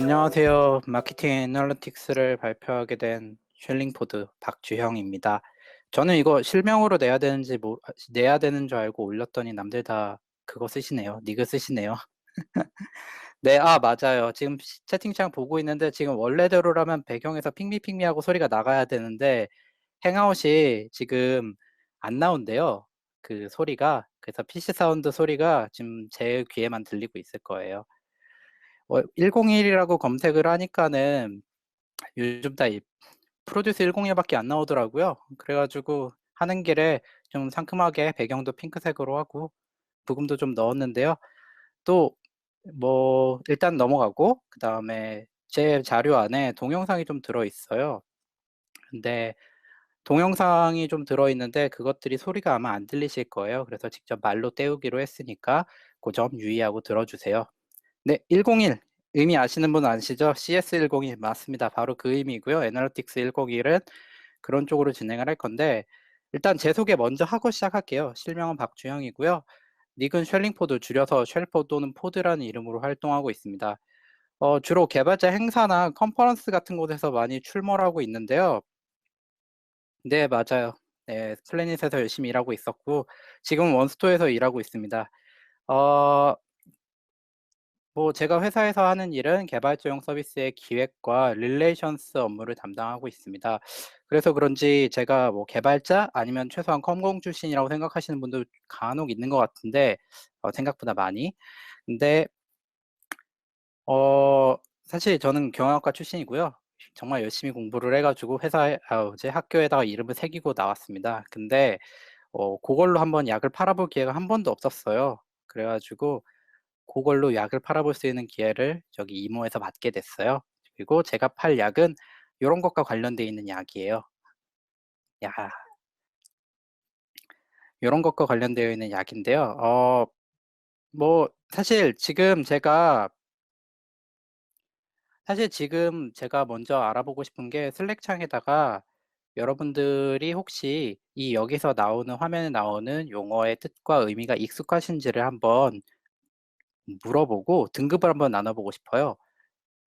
안녕하세요. 마케팅 애널리틱스를 발표하게 된 쉘링포드 박주형입니다. 저는 이거 실명으로 내야 되는 줄 알고 올렸더니 남들 다 그거 쓰시네요. 니그 쓰시네요. 네, 맞아요. 지금 채팅창 보고 있는데 지금 원래대로라면 배경에서 핑미핑미 하고 소리가 나가야 되는데 행아웃이 지금 안 나온대요. 그 소리가. 그래서 PC 사운드 소리가 지금 제 귀에만 들리고 있을 거예요. 101이라고 검색을 하니까는 요즘 다 이 프로듀스 101밖에 안 나오더라고요. 그래가지고 하는 길에 좀 상큼하게 배경도 핑크색으로 하고 부금도 좀 넣었는데요. 또 뭐 일단 넘어가고 그 다음에 제 자료 안에 동영상이 좀 들어있어요. 근데 동영상이 좀 들어있는데 그것들이 소리가 아마 안 들리실 거예요. 그래서 직접 말로 때우기로 했으니까 그 점 유의하고 들어주세요. 네, 101 의미 아시는 분 아시죠? CS101 맞습니다. 바로 그 의미고요. 애널리틱스 101은 그런 쪽으로 진행을 할 건데 일단 제 소개 먼저 하고 시작할게요. 실명은 박주형이고요. 닉은 쉘링포드, 줄여서 쉘포 또는 포드라는 이름으로 활동하고 있습니다. 주로 개발자 행사나 컨퍼런스 같은 곳에서 많이 출몰 하고 있는데요. 네, 맞아요. 네, 플래닛에서 열심히 일하고 있었고 지금은 원스토어에서 일하고 있습니다. 어, 뭐 제가 회사에서 하는 일은 개발자용 서비스의 기획과 릴레이션스 업무를 담당하고 있습니다. 그래서 그런지 제가 뭐 개발자 아니면 최소한 컴공 출신이라고 생각하시는 분들 간혹 있는 것 같은데 생각보다 많이. 근데 어, 사실 저는 경영학과 출신이고요. 정말 열심히 공부를 해가지고 제 학교에다가 이름을 새기고 나왔습니다. 근데 그걸로 한번 약을 팔아볼 기회가 한 번도 없었어요. 그래가지고 그걸로 약을 팔아볼 수 있는 기회를 저기 이모에서 받게 됐어요. 그리고 제가 팔 약은 이런 것과 관련돼 있는 약이에요. 야, 이런 것과 관련되어 있는 약인데요. 뭐 사실 지금 제가 먼저 알아보고 싶은 게 슬랙창에다가 여러분들이 혹시 이 여기서 나오는 화면에 나오는 용어의 뜻과 의미가 익숙하신지를 한번 물어보고 등급을 한번 나눠보고 싶어요.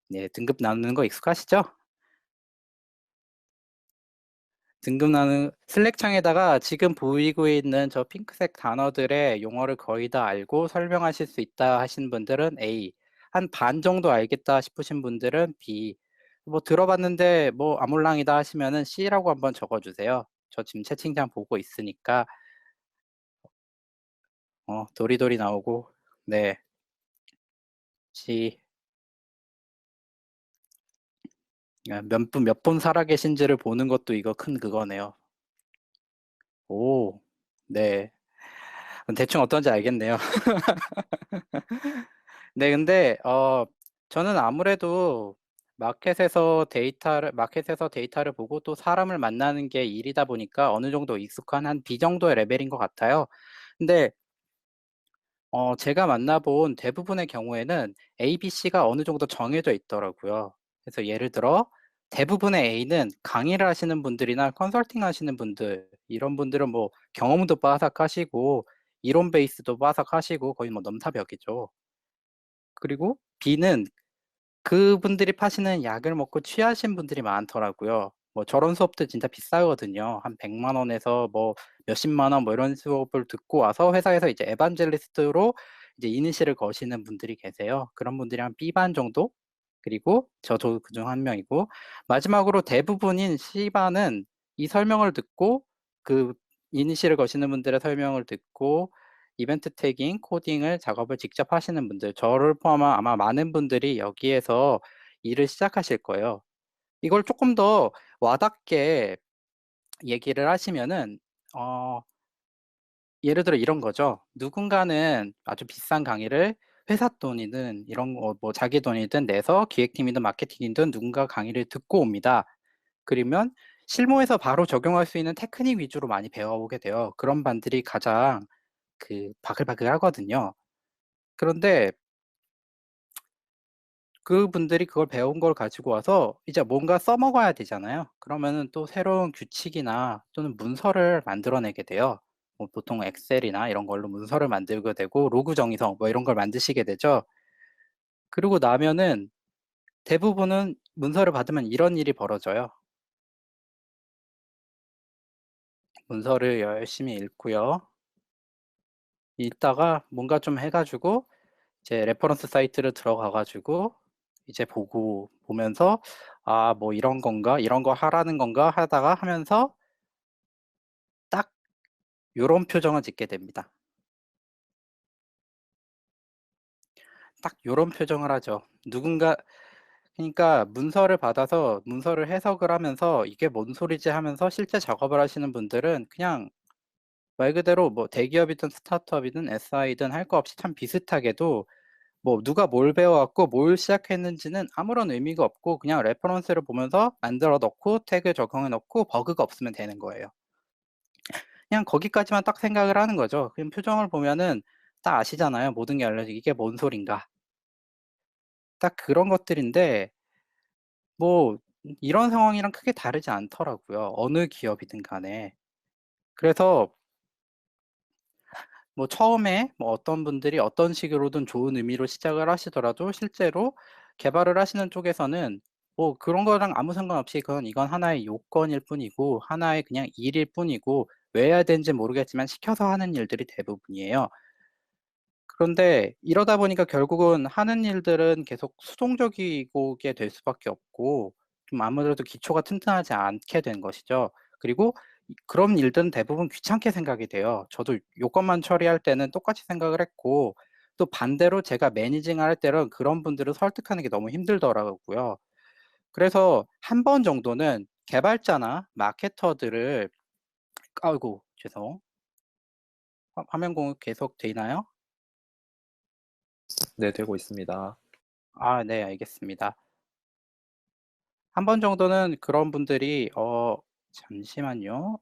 네, 등급 나누는 거 익숙하시죠? 등급 나누는 슬랙창에다가 지금 보이고 있는 저 핑크색 단어들의 용어를 거의 다 알고 설명하실 수 있다 하신 분들은 A, 한 반 정도 알겠다 싶으신 분들은 B, 뭐 들어봤는데 뭐 아몰랑이다 하시면은 C라고 한번 적어주세요. 저 지금 채팅창 보고 있으니까 도리도리 나오고 네, C 몇 분 살아 계신지를 보는 것도 이거 큰 그거네요. 오, 네. 대충 어떤지 알겠네요. 네, 근데 저는 아무래도 마켓에서 데이터를 보고 또 사람을 만나는 게 일이다 보니까 어느 정도 익숙한 한 B 정도의 레벨인 것 같아요. 근데 제가 만나본 대부분의 경우에는 A, B, C가 어느 정도 정해져 있더라고요. 그래서 예를 들어 대부분의 A는 강의를 하시는 분들이나 컨설팅 하시는 분들, 이런 분들은 뭐 경험도 빠삭하시고 이론 베이스도 빠삭하시고 거의 뭐 넘사벽이죠. 그리고 B는 그분들이 파시는 약을 먹고 취하신 분들이 많더라고요. 뭐 저런 수업도 진짜 비싸거든요. 한 100만 원에서 뭐 몇십만 원 뭐 이런 수업을 듣고 와서 회사에서 이제 에반젤리스트로 이제 이니시를 거시는 분들이 계세요. 그런 분들이 한 B반 정도? 그리고 저도 그중 한 명이고 마지막으로 대부분인 C반은 이 설명을 듣고 그 이니시를 거시는 분들의 설명을 듣고 이벤트 태깅, 코딩을 작업을 직접 하시는 분들, 저를 포함한 아마 많은 분들이 여기에서 일을 시작하실 거예요. 이걸 조금 더 와닿게 얘기를 하시면은, 어, 예를 들어 이런 거죠. 누군가는 아주 비싼 강의를 회사 돈이든 이런 거, 뭐 자기 돈이든 내서 기획팀이든 마케팅이든 누군가 강의를 듣고 옵니다. 그러면 실무에서 바로 적용할 수 있는 테크닉 위주로 많이 배워오게 돼요. 그런 반들이 가장 그 바글바글 하거든요. 그런데 그분들이 그걸 배운 걸 가지고 와서 이제 뭔가 써먹어야 되잖아요. 그러면은 또 새로운 규칙이나 또는 문서를 만들어내게 돼요. 뭐 보통 엑셀이나 이런 걸로 문서를 만들게 되고 로그 정의서 뭐 이런 걸 만드시게 되죠. 그러고 나면은 대부분은 문서를 받으면 이런 일이 벌어져요. 문서를 열심히 읽고요. 읽다가 뭔가 좀 해 가지고 이제 레퍼런스 사이트를 들어가 가지고 이제 보면서 '아 뭐 이런 건가? 이런 거 하라는 건가?' 하다가 하면서 딱 요런 표정을 짓게 됩니다. 딱 요런 표정을 하죠. 누군가 그러니까 문서를 받아서 문서를 해석을 하면서 '이게 뭔 소리지?' 하면서 실제 작업을 하시는 분들은 그냥 말 그대로 뭐 대기업이든 스타트업이든 SI든 할 거 없이 참 비슷하게도 뭐 누가 뭘 배워 갖고 뭘 시작했는지는 아무런 의미가 없고 그냥 레퍼런스를 보면서 만들어 넣고 태그 적용해 넣고 버그가 없으면 되는 거예요. 그냥 거기까지만 딱 생각을 하는 거죠. 그냥 표정을 보면은 딱 아시잖아요. 모든 게 알려지고 '이게 뭔 소린가.' 딱 그런 것들인데 뭐 이런 상황이랑 크게 다르지 않더라고요, 어느 기업이든 간에. 그래서 뭐 처음에 뭐 어떤 분들이 어떤 식으로든 좋은 의미로 시작을 하시더라도 실제로 개발을 하시는 쪽에서는 뭐 그런 거랑 아무 상관없이 이건 하나의 요건일 뿐이고 하나의 그냥 일일 뿐이고 왜 해야 되는지 모르겠지만 시켜서 하는 일들이 대부분이에요. 그런데 이러다 보니까 결국은 하는 일들은 계속 수동적이고 게 될 수밖에 없고 좀 아무래도 기초가 튼튼하지 않게 된 것이죠. 그리고 그런 일들은 대부분 귀찮게 생각이 돼요. 저도 요건만 처리할 때는 똑같이 생각을 했고 또 반대로 제가 매니징을 할 때는 그런 분들을 설득하는 게 너무 힘들더라고요. 그래서 한 번 정도는 개발자나 마케터들을 아이고 죄송. 화면 공유 계속 되나요? 네, 되고 있습니다. 아 네 알겠습니다. 한 번 정도는 그런 분들이 잠시만요.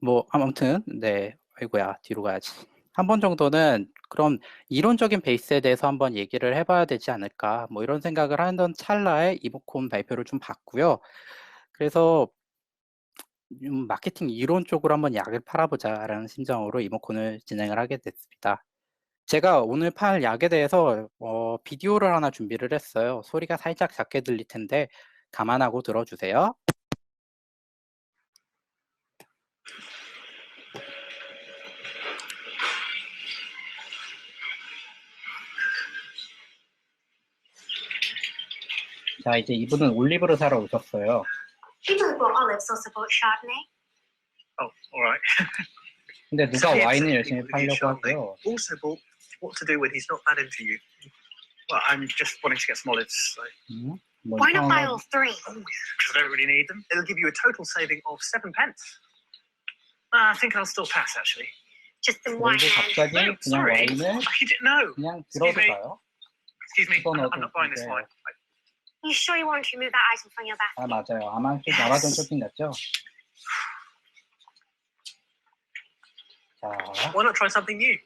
뭐 아무튼 네. 아이고야 뒤로 가야지. 한 번 정도는 그럼 '이론적인 베이스에 대해서 한번 얘기를 해 봐야 되지 않을까.' 뭐 이런 생각을 하던 찰나에 이모콘 발표를 좀 봤고요. 그래서 '마케팅 이론 쪽으로 한번 약을 팔아 보자.'라는 심정으로 이모콘을 진행을 하게 됐습니다. 제가 오늘 팔 약에 대해서 비디오를 하나 준비를 했어요. 소리가 살짝 작게 들릴 텐데 감안하고 들어 주세요. 자 이제 이분은 올리브를 사러 오셨어요. People who bought olives also bought Chardonnay. Oh, all right. 근데 누가 So he 와인을 accepted 열심히 with you, 팔려고 Chardonnay. 하고요. Also bought what to do when he's not that into you. Well, I'm just wanting to get some olives, so. 뭐 Why not buy 이상한 all three? Because I don't really need them. It'll give you a total saving of 7 pence. I think I'll still pass, actually. Just some wine 그리고 and... 갑자기 No, 그냥 sorry. 와인을 I didn't know. 그냥 Excuse 들어도 me. 가요. Excuse me, 집어넣어도 I'm not buying this 이제 wine. You sure you want to remove that item from your 아 basket? 맞아요. 아마존 Yes. 쇼핑 같죠? 자 Why not try something new?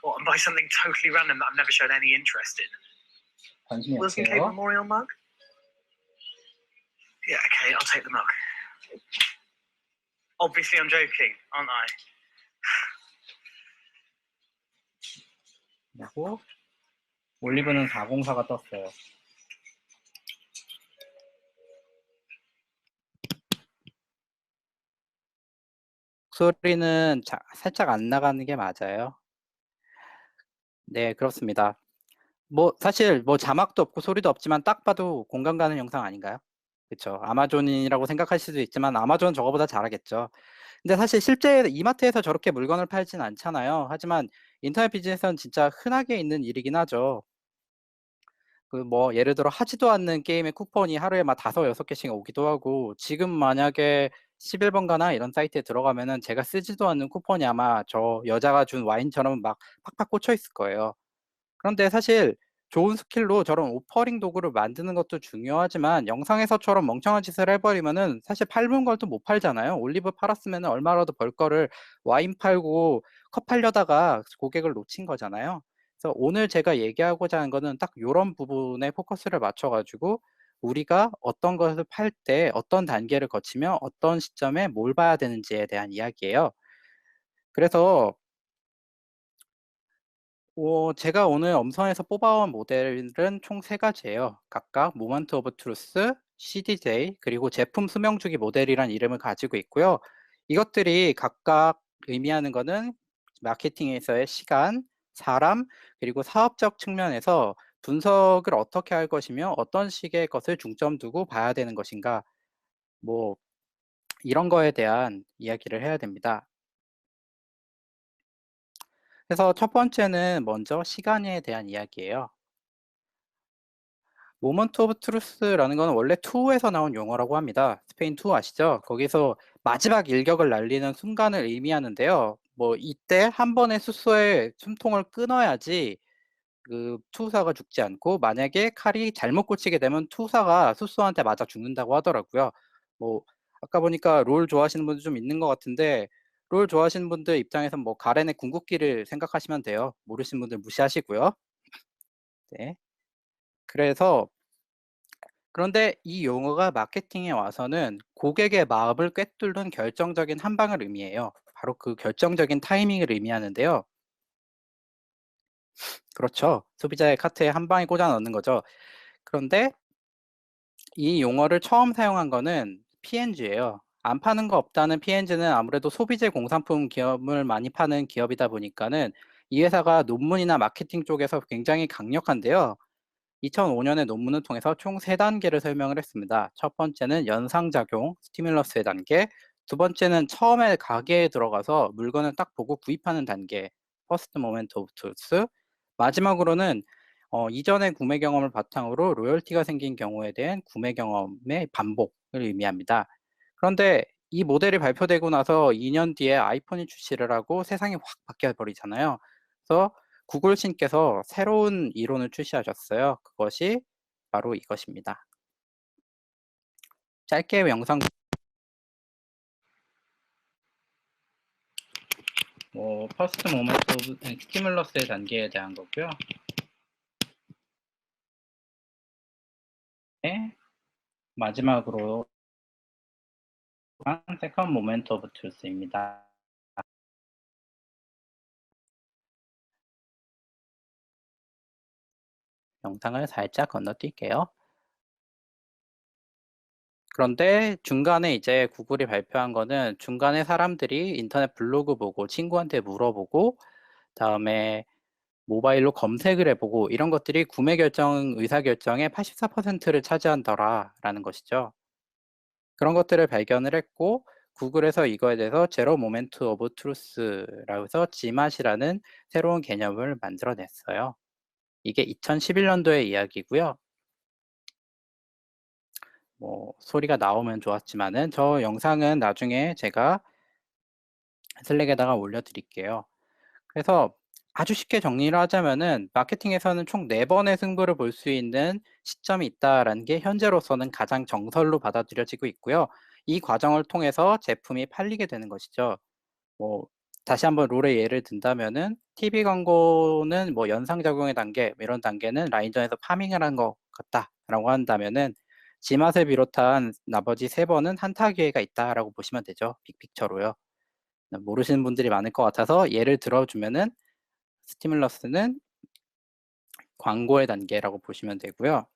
Or buy something totally random that I've never shown any interest in? 관심이 Wilson Cave 없어요. Memorial mug? Yeah, okay, I'll take the mug. Obviously, I'm joking, aren't I? 그리고 올리브는 404가 떴어요. 소리는 살짝 안 나가는 게 맞아요. 네 그렇습니다. 뭐 사실 뭐 자막도 없고 소리도 없지만 딱 봐도 공감 가는 영상 아닌가요? 그쵸. 아마존이라고 생각할 수도 있지만 아마존은 저거보다 잘하겠죠. 근데 사실 실제 이마트에서 저렇게 물건을 팔진 않잖아요. 하지만 인터넷 비즈니스는 진짜 흔하게 있는 일이긴 하죠. 그 뭐 예를 들어 하지도 않는 게임의 쿠폰이 하루에 막 5-6 개씩 오기도 하고 지금 만약에 11번가나 이런 사이트에 들어가면은 제가 쓰지도 않는 쿠폰이 아마 저 여자가 준 와인처럼 막 팍팍 꽂혀 있을 거예요. 그런데 사실 좋은 스킬로 저런 오퍼링 도구를 만드는 것도 중요하지만 영상에서처럼 멍청한 짓을 해 버리면은 사실 팔는 걸 또 못 팔잖아요. 올리브 팔았으면은 얼마라도 벌 거를 와인 팔고 컵 팔려다가 고객을 놓친 거잖아요. 그래서 오늘 제가 얘기하고자 하는 거는 딱 요런 부분에 포커스를 맞춰 가지고 우리가 어떤 것을 팔 때 어떤 단계를 거치며 어떤 시점에 뭘 봐야 되는지에 대한 이야기예요. 그래서 제가 오늘 엄선해서 뽑아온 모델은 총 3가지예요. 각각 모먼트 오브 트루스, CDJ, 그리고 제품 수명주기 모델이란 이름을 가지고 있고요. 이것들이 각각 의미하는 것은 마케팅에서의 시간, 사람, 그리고 사업적 측면에서 분석을 어떻게 할 것이며 어떤 식의 것을 중점 두고 봐야 되는 것인가, 뭐 이런 거에 대한 이야기를 해야 됩니다. 그래서 첫 번째는 먼저 시간에 대한 이야기예요. 모먼트 오브 트루스라는 건 원래 투에서 나온 용어라고 합니다. 스페인 투 아시죠? 거기서 마지막 일격을 날리는 순간을 의미하는데요. 뭐 이때 한 번에 수소의 숨통을 끊어야지 그 투사가 죽지 않고, 만약에 칼이 잘못 꽂히게 되면 투사가 수소한테 맞아 죽는다고 하더라고요. 뭐 아까 보니까 롤 좋아하시는 분들 좀 있는 것 같은데, 롤 좋아하시는 분들 입장에선 뭐 가렌의 궁극기를 생각하시면 돼요. 모르시는 분들 무시하시고요. 네. 그런데 이 용어가 마케팅에 와서는 고객의 마음을 꿰뚫는 결정적인 한 방을 의미해요. 바로 그 결정적인 타이밍을 의미하는데요. 그렇죠. 소비자의 카트에 한 방에 꽂아 넣는 거죠. 그런데 이 용어를 처음 사용한 거는 P&G예요. 안 파는 거 없다는 P&G는 아무래도 소비재 공산품 기업을 많이 파는 기업이다 보니까는 이 회사가 논문이나 마케팅 쪽에서 굉장히 강력한데요. 2005년에 논문을 통해서 총 3단계를 설명을 했습니다. 첫 번째는 연상작용, 스티뮬러스의 단계. 두 번째는 처음에 가게에 들어가서 물건을 딱 보고 구입하는 단계, 퍼스트 모멘트 오브 트루스. 마지막으로는 이전의 구매 경험을 바탕으로 로열티가 생긴 경우에 대한 구매 경험의 반복을 의미합니다. 그런데 이 모델이 발표되고 나서 2년 뒤에 아이폰이 출시를 하고 세상이 확 바뀌어 버리잖아요. 그래서 구글 신께서 새로운 이론을 출시하셨어요. 그것이 바로 이것입니다. 짧게 영상 퍼스트 모먼트 오브 스티뮬러스의 단계에 대한 거고요. 네, 마지막으로 세컨드 모멘트 오브 트루스입니다. 영상을 살짝 건너뛸게요. 그런데 중간에 이제 구글이 발표한 거는 중간에 사람들이 인터넷 블로그 보고 친구한테 물어보고 다음에 모바일로 검색을 해보고 이런 것들이 구매 결정, 의사결정의 84%를 차지한더라라는 것이죠. 그런 것들을 발견을 했고 구글에서 이거에 대해서 제로 모멘트 오브 트루스라고 해서 지맛이라는 새로운 개념을 만들어냈어요. 이게 2011년도의 이야기고요. 소리가 나오면 좋았지만은 저 영상은 나중에 제가 슬랙에다가 올려드릴게요. 그래서 아주 쉽게 정리를 하자면은 마케팅에서는 총 4번의 승부를 볼 수 있는 시점이 있다라는 게 현재로서는 가장 정설로 받아들여지고 있고요. 이 과정을 통해서 제품이 팔리게 되는 것이죠. 다시 한번 롤의 예를 든다면은 TV 광고는 연상작용의 단계, 이런 단계는 라인전에서 파밍을 한 것 같다라고 한다면은 지맛을 비롯한 나머지 3번은 한타 기회가 있다라고 보시면 되죠. 빅픽처로요. 모르시는 분들이 많을 것 같아서 예를 들어주면은 스티뮬러스는 광고의 단계라고 보시면 되고요.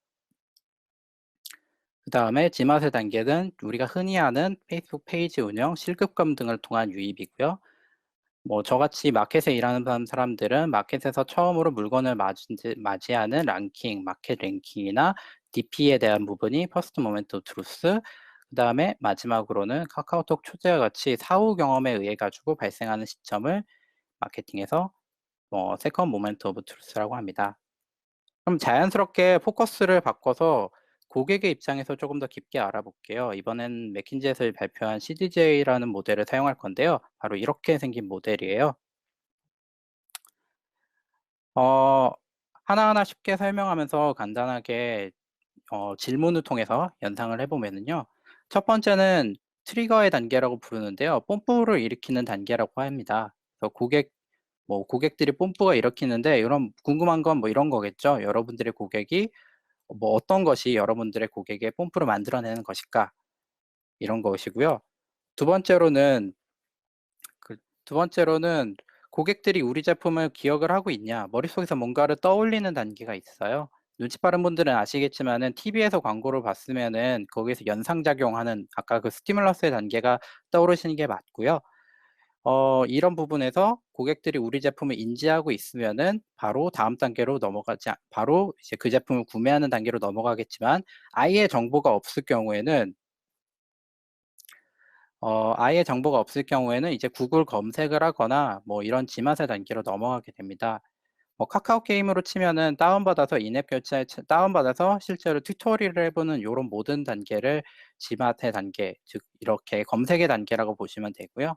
그 다음에 지맛의 단계는 우리가 흔히 아는 페이스북 페이지 운영, 실급금 등을 통한 유입이고요. 저같이 마켓에 일하는 사람들은 마켓에서 처음으로 물건을 맞이하는 ranking, 마켓 랭킹이나 DP에 대한 부분이 퍼스트 모멘트 트루스, 그 다음에 마지막으로는 카카오톡 초대와 같이 사후 경험에 의해 가지고 발생하는 시점을 마케팅에서 세컨드 모멘트 오브 트루스라고 합니다. 그럼 자연스럽게 포커스를 바꿔서 고객의 입장에서 조금 더 깊게 알아볼게요. 이번엔 맥킨지에서 발표한 CDJ라는 모델을 사용할 건데요. 바로 이렇게 생긴 모델이에요. 하나하나 쉽게 설명하면서 간단하게 질문을 통해서 연상을 해보면은요. 첫 번째는 트리거의 단계라고 부르는데요. 뽐뿌를 일으키는 단계라고 합니다. 그래서 고객들이 뽐뿌가 일으키는데 이런 궁금한 건 이런 거겠죠. 여러분들의 고객이 어떤 것이 여러분들의 고객의 뽐뿌를 만들어내는 것일까? 이런 것이고요. 두 번째로는 고객들이 우리 제품을 기억을 하고 있냐, 머릿속에서 뭔가를 떠올리는 단계가 있어요. 눈치 빠른 분들은 아시겠지만은 TV에서 광고를 봤으면은 거기에서 연상작용하는 아까 그 스티뮬러스의 단계가 떠오르시는 게 맞고요. 이런 부분에서 고객들이 우리 제품을 인지하고 있으면은 바로 다음 단계로 바로 이제 그 제품을 구매하는 단계로 넘어가겠지만, 아예 정보가 없을 경우에는 아예 정보가 없을 경우에는 이제 구글 검색을 하거나 뭐 이런 지마세 단계로 넘어가게 됩니다. 뭐 카카오 게임으로 치면은 다운받아서 인앱 결제 다운받아서 실제로 튜토리얼을 해보는 요런 모든 단계를 지마세 단계, 즉 이렇게 검색의 단계라고 보시면 되고요.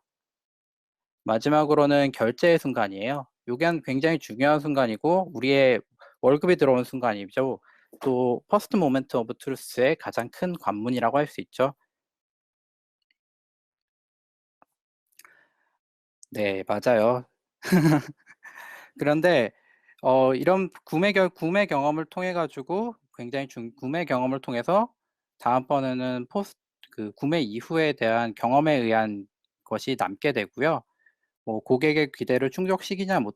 마지막으로는 결제의 순간이에요. 요게 굉장히 중요한 순간이고 우리의 월급이 들어오는 순간이죠. 또 퍼스트 모멘트 오브 트루스의 가장 큰 관문이라고 할 수 있죠. 네, 맞아요. 그런데 이런 구매 경험을 통해 가지고 굉장히 구매 경험을 통해서 다음번에는 그 구매 이후에 대한 경험에 의한 것이 남게 되고요. 뭐 고객의 기대를 충족시키냐 못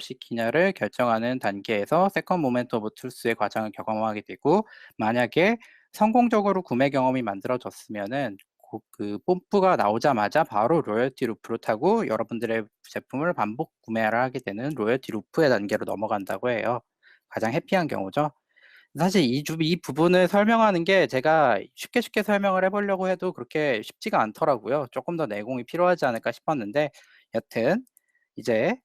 시키냐를 결정하는 단계에서 세컨드 모멘트 오브 트루스의 과정을 경험하게 되고, 만약에 성공적으로 구매 경험이 만들어졌으면은 그 뽐뿌가 나오자마자 바로 로열티 루프를 타고 여러분들의 제품을 반복 구매를 하게 되는 로열티 루프의 단계로 넘어간다고 해요. 가장 해피한 경우죠. 사실 이 부분을 설명하는 게 제가 쉽게 설명을 해보려고 해도 그렇게 쉽지가 않더라고요. 조금 더 내공이 필요하지 않을까 싶었는데, 여튼 이제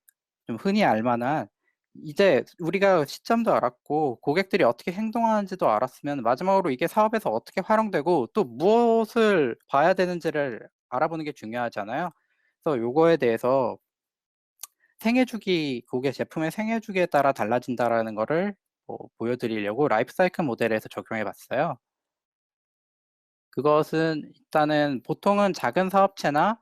좀 흔히 알만한, 이제 우리가 시점도 알았고 고객들이 어떻게 행동하는지도 알았으면 마지막으로 이게 사업에서 어떻게 활용되고 또 무엇을 봐야 되는지를 알아보는 게 중요하잖아요. 그래서 요거에 대해서 고객 제품의 생애 주기에 따라 달라진다라는 거를 보여드리려고 라이프 사이클 모델에서 적용해 봤어요. 그것은 일단은 보통은 작은 사업체나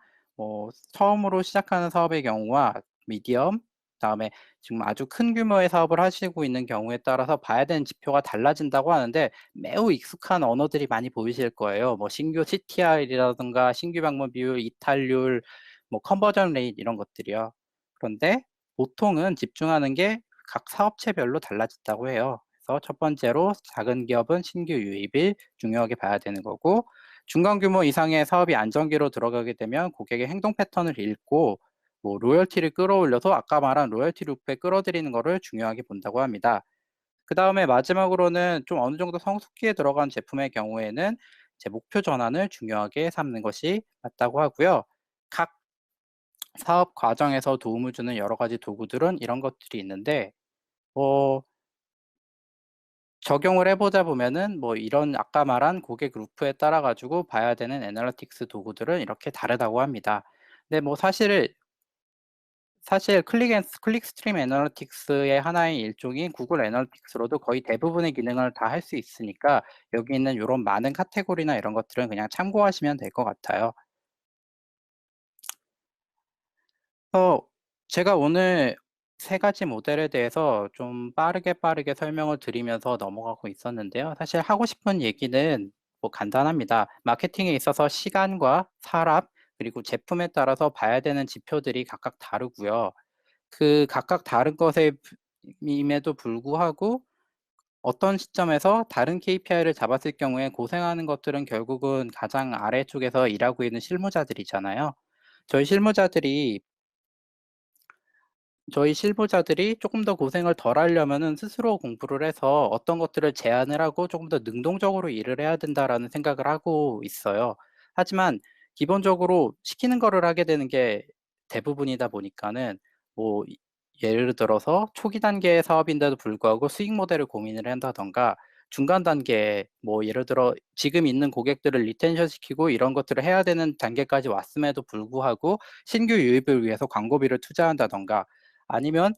처음으로 시작하는 사업의 경우와 미디엄, 그다음에 지금 아주 큰 규모의 사업을 하시고 있는 경우에 따라서 봐야 되는 지표가 달라진다고 하는데, 매우 익숙한 언어들이 많이 보이실 거예요. 뭐 신규 CTR이라든가 신규 방문 비율, 이탈률, 뭐 컨버전 레이트 이런 것들이요. 그런데 보통은 집중하는 게 각 사업체별로 달라진다고 해요. 그래서 첫 번째로 작은 기업은 신규 유입을 중요하게 봐야 되는 거고, 중간 규모 이상의 사업이 안정기로 들어가게 되면 고객의 행동 패턴을 읽고 뭐 로열티를 끌어올려서 아까 말한 로열티 루프에 끌어들이는 거를 중요하게 본다고 합니다. 그 다음에 마지막으로는 좀 어느 정도 성숙기에 들어간 제품의 경우에는 제 목표 전환을 중요하게 삼는 것이 맞다고 하고요. 각 사업 과정에서 도움을 주는 여러 가지 도구들은 이런 것들이 있는데, 어, 적용을 해보자 보면은 뭐 이런 아까 말한 고객 루프에 따라 가지고 봐야 되는 애널리틱스 도구들은 이렇게 다르다고 합니다. 근데 뭐 사실 클릭 스트림 애널리틱스의 하나의 일종인 구글 애널리틱스로도 거의 대부분의 기능을 다 할 수 있으니까 여기 있는 이런 많은 카테고리나 이런 것들은 그냥 참고하시면 될 것 같아요. 제가 오늘 세 가지 모델에 대해서 좀 빠르게 설명을 드리면서 넘어가고 있었는데요. 사실 하고 싶은 얘기는 뭐 간단합니다. 마케팅에 있어서 시간과 사람, 그리고 제품에 따라서 봐야 되는 지표들이 각각 다르고요. 그 각각 다른 것에 임에도 불구하고 어떤 시점에서 다른 KPI를 잡았을 경우에 고생하는 것들은 결국은 가장 아래쪽에서 일하고 있는 실무자들이잖아요. 저희 실무자들이 조금 더 고생을 덜 하려면은 스스로 공부를 해서 어떤 것들을 제안을 하고 조금 더 능동적으로 일을 해야 된다라는 생각을 하고 있어요. 하지만 기본적으로 시키는 거를 하게 되는 게 대부분이다 보니까는 뭐 예를 들어서 초기 단계의 사업인데도 불구하고 수익 모델을 고민을 한다던가, 중간 단계에 뭐 예를 들어 지금 있는 고객들을 리텐션 시키고 이런 것들을 해야 되는 단계까지 왔음에도 불구하고 신규 유입을 위해서 광고비를 투자한다던가, 아니면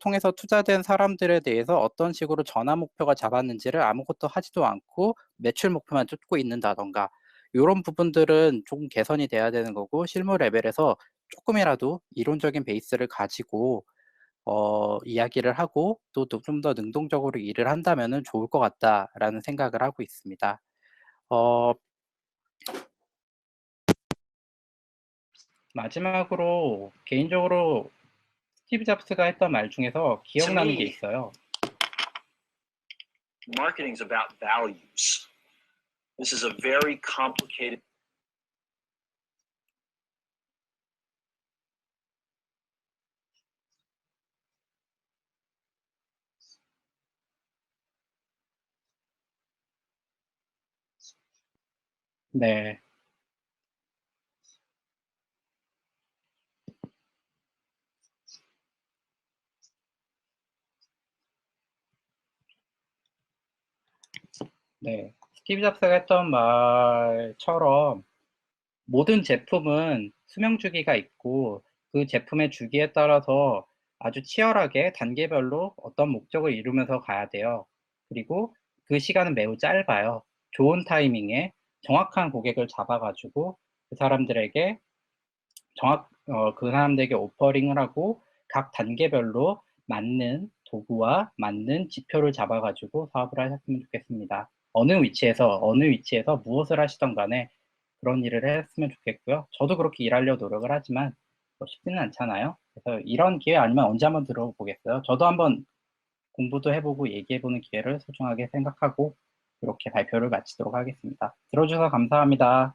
통해서 투자된 사람들에 대해서 어떤 식으로 전환 목표가 잡았는지를 아무것도 하지도 않고 매출 목표만 쫓고 있는다던가, 이런 부분들은 조금 개선이 돼야 되는 거고, 실무 레벨에서 조금이라도 이론적인 베이스를 가지고 이야기를 하고 또 좀 더 능동적으로 일을 한다면은 좋을 것 같다라는 생각을 하고 있습니다. 어, 마지막으로 개인적으로 스티브 잡스가 했던 말 중에서 기억나는 게 있어요. Marketing is about values. This is a very complicated. 네. 네. 스티브 잡스가 했던 말처럼 모든 제품은 수명 주기가 있고 그 제품의 주기에 따라서 아주 치열하게 단계별로 어떤 목적을 이루면서 가야 돼요. 그리고 그 시간은 매우 짧아요. 좋은 타이밍에 정확한 고객을 잡아가지고 그 사람들에게 그 사람들에게 오퍼링을 하고 각 단계별로 맞는 도구와 맞는 지표를 잡아가지고 사업을 하셨으면 좋겠습니다. 어느 위치에서 무엇을 하시던 간에 그런 일을 했으면 좋겠고요. 저도 그렇게 일하려고 노력을 하지만 쉽지는 않잖아요. 그래서 이런 기회 아니면 언제 한번 들어보겠어요. 저도 한번 공부도 해보고 얘기해보는 기회를 소중하게 생각하고 이렇게 발표를 마치도록 하겠습니다. 들어주셔서 감사합니다.